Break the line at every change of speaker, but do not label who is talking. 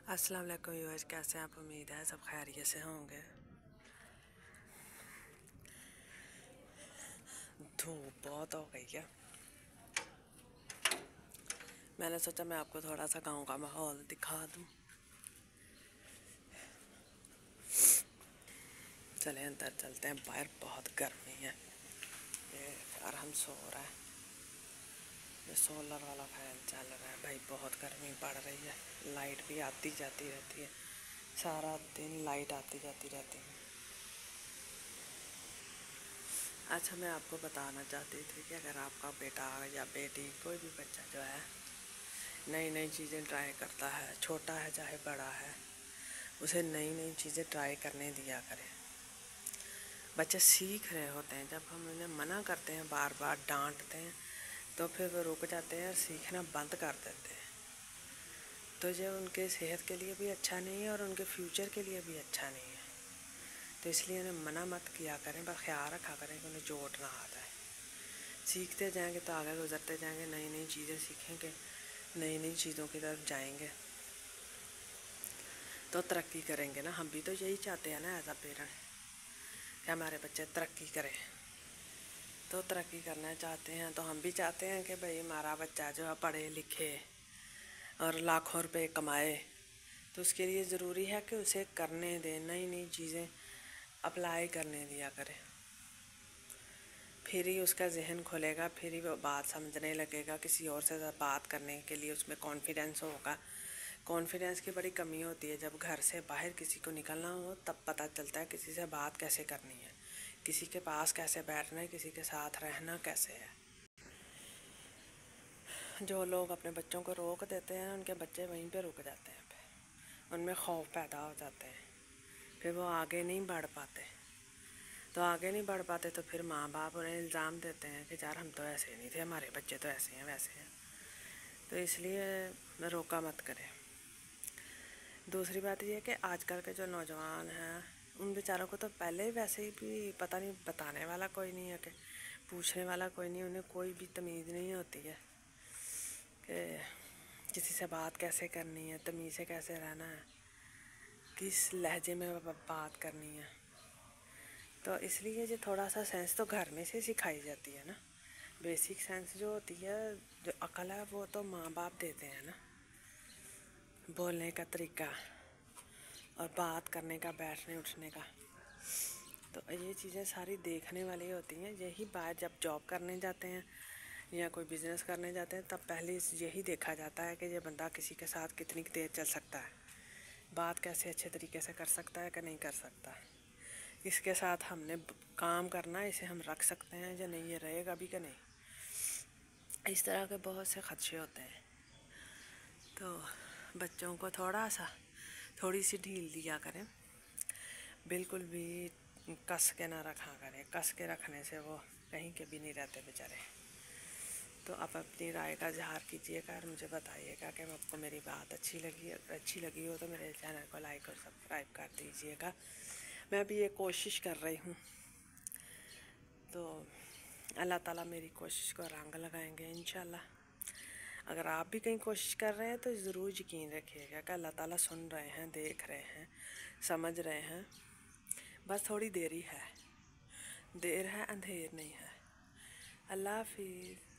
अस्सलाम वालेकुम व्यूअर्स, कैसे हैं आप? उम्मीद है सब खैरियत से होंगे। धूप बहुत हो गई है। मैंने सोचा मैं आपको थोड़ा सा गांव का माहौल दिखा दूं। चले अंदर चलते हैं, बाहर बहुत गर्मी है। ये हम सो रहा है, ये सोलर वाला फैन चल रहा है। भाई बहुत गर्मी पड़ रही है, लाइट भी आती जाती रहती है, सारा दिन लाइट आती जाती रहती है। अच्छा, मैं आपको बताना चाहती थी कि अगर आपका बेटा या बेटी कोई भी बच्चा जो है नई नई चीज़ें ट्राई करता है, छोटा है चाहे बड़ा है, उसे नई नई चीज़ें ट्राई करने दिया करें। बच्चे सीख रहे होते हैं, जब हम उन्हें मना करते हैं, बार बार डांटते हैं, तो फिर वो रुक जाते हैं और सीखना बंद कर देते हैं। तो ये उनके सेहत के लिए भी अच्छा नहीं है और उनके फ्यूचर के लिए भी अच्छा नहीं है। तो इसलिए उन्हें मना मत किया करें, बस ख्याल रखा करें कि उन्हें चोट ना आ जाए। सीखते जाएंगे तो आगे गुजरते जाएंगे, नई नई चीज़ें सीखेंगे, नई नई चीज़ों की तरफ जाएंगे तो तरक्की करेंगे ना। हम भी तो यही चाहते हैं ना एज अ पेरेंट, कि हमारे बच्चे तरक्की करें। तो तरक्की करना चाहते हैं तो हम भी चाहते हैं कि भाई हमारा बच्चा जो है पढ़े लिखे और लाखों रुपए कमाए। तो उसके लिए ज़रूरी है कि उसे करने दें, नई नई चीज़ें अप्लाई करने दिया करें। फिर ही उसका जहन खुलेगा, फिर ही वो बात समझने लगेगा, किसी और से बात करने के लिए उसमें कॉन्फिडेंस होगा। कॉन्फिडेंस की बड़ी कमी होती है। जब घर से बाहर किसी को निकलना हो तब पता चलता है किसी से बात कैसे करनी है, किसी के पास कैसे बैठना है, किसी के साथ रहना कैसे है। जो लोग अपने बच्चों को रोक देते हैं, उनके बच्चे वहीं पे रुक जाते हैं, उनमें खौफ पैदा हो जाते हैं, फिर वो आगे नहीं बढ़ पाते। तो आगे नहीं बढ़ पाते तो फिर माँ बाप उन्हें इल्ज़ाम देते हैं कि यार हम तो ऐसे नहीं थे, हमारे बच्चे तो ऐसे हैं वैसे हैं। तो इसलिए रोका मत करें। दूसरी बात ये है कि आजकल के जो नौजवान हैं, उन बेचारों को तो पहले ही वैसे ही भी पता नहीं, बताने वाला कोई नहीं है, कि पूछने वाला कोई नहीं, उन्हें कोई भी तमीज़ नहीं होती है कि किसी से बात कैसे करनी है, तमीज़ से कैसे रहना है, किस लहजे में बात करनी है। तो इसलिए जो थोड़ा सा सेंस तो घर में से सिखाई जाती है ना। बेसिक सेंस जो होती है, जो अकल है, वो तो माँ बाप देते हैं ना। बोलने का तरीका और बात करने का, बैठने उठने का, तो ये चीज़ें सारी देखने वाली होती हैं। यही बात जब जॉब करने जाते हैं या कोई बिज़नेस करने जाते हैं, तब पहले यही देखा जाता है कि ये बंदा किसी के साथ कितनी देर चल सकता है, बात कैसे अच्छे तरीके से कर सकता है कि नहीं कर सकता, इसके साथ हमने काम करना है, इसे हम रख सकते हैं या नहीं, ये रहेगा भी कि नहीं। इस तरह के बहुत से खदशे होते हैं। तो बच्चों को थोड़ी सी ढील दिया करें, बिल्कुल भी कस के ना रखा करें। कस के रखने से वो कहीं के भी नहीं रहते बेचारे। तो आप अपनी राय का इज़हार कीजिएगा और मुझे बताइएगा कि आपको मेरी बात अच्छी लगी। अगर अच्छी लगी हो तो मेरे चैनल को लाइक और सब्सक्राइब कर दीजिएगा। मैं भी ये कोशिश कर रही हूँ, तो अल्लाह ताला मेरी कोशिश को रंग लगाएंगे इंशाल्लाह। अगर आप भी कहीं कोशिश कर रहे हैं तो ज़रूर यकीन रखिएगा कि अल्लाह ताला सुन रहे हैं, देख रहे हैं, समझ रहे हैं। बस थोड़ी देरी है, देर है अंधेर नहीं है। अल्लाह हाफिज़।